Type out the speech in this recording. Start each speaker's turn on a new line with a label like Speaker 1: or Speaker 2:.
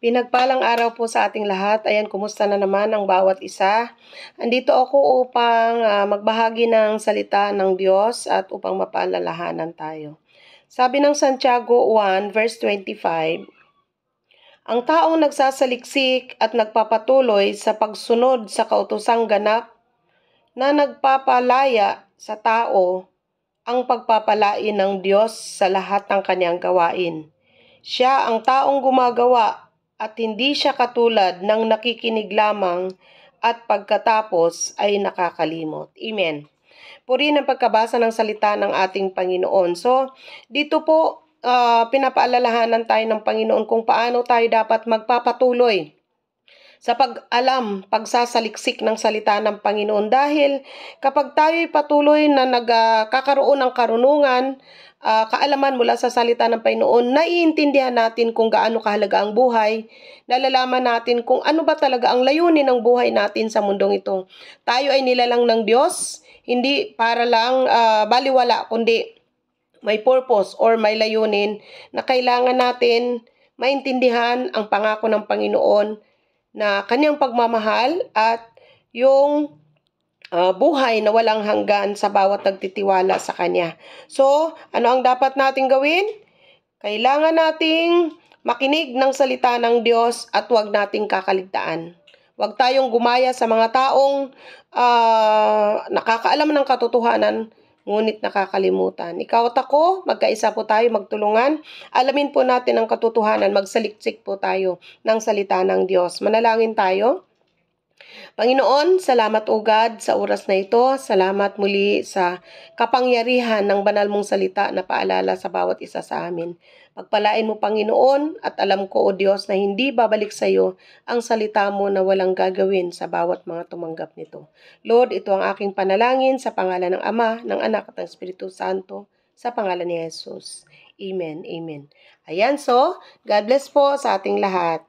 Speaker 1: Pinagpalang araw po sa ating lahat. Ayan, kumusta na naman ang bawat isa? Andito ako upang magbahagi ng salita ng Diyos at upang mapaalalahanan tayo. Sabi ng Santiago 1 verse 25, ang taong nagsasaliksik at nagpapatuloy sa pagsunod sa kautosang ganap na nagpapalaya sa tao ang pagpapalain ng Diyos sa lahat ng kanyang gawain. Siya ang taong gumagawa at hindi siya katulad ng nakikinig lamang at pagkatapos ay nakakalimot. Amen. Purihin ang pagkabasa ng salita ng ating Panginoon. So, dito po pinapaalalahanan tayo ng Panginoon kung paano tayo dapat magpapatuloy sa pag-alam, pagsasaliksik ng salita ng Panginoon. Dahil kapag tayo'y patuloy na nagkakaroon ng karunungan, kaalaman mula sa salita ng Panginoon, naiintindihan natin kung gaano kahalaga ang buhay, nalalaman natin kung ano ba talaga ang layunin ng buhay natin sa mundong ito. Tayo ay nilalang ng Diyos, hindi para lang baliwala, kundi may purpose or may layunin na kailangan natin maintindihan ang pangako ng Panginoon na kanyang pagmamahal at yung buhay na walang hanggan sa bawat nagtitiwala sa Kanya. So, ano ang dapat nating gawin? Kailangan nating makinig ng salita ng Diyos at huwag nating kakaligtaan. Huwag tayong gumaya sa mga taong nakakaalam ng katotohanan, ngunit nakakalimutan. Ikaw at ako, magkaisa po tayo, magtulungan. Alamin po natin ang katotohanan, magsaliksik po tayo ng salita ng Diyos. Manalangin tayo. Panginoon, salamat o God sa oras na ito. Salamat muli sa kapangyarihan ng banal mong salita na paalala sa bawat isa sa amin. Pagpalain mo, Panginoon, at alam ko, O Diyos, na hindi babalik sa iyo ang salita mo na walang gagawin sa bawat mga tumanggap nito. Lord, ito ang aking panalangin sa pangalan ng Ama, ng Anak at ng Espiritu Santo, sa pangalan ni Jesus. Amen. Amen. Ayan, so, God bless po sa ating lahat.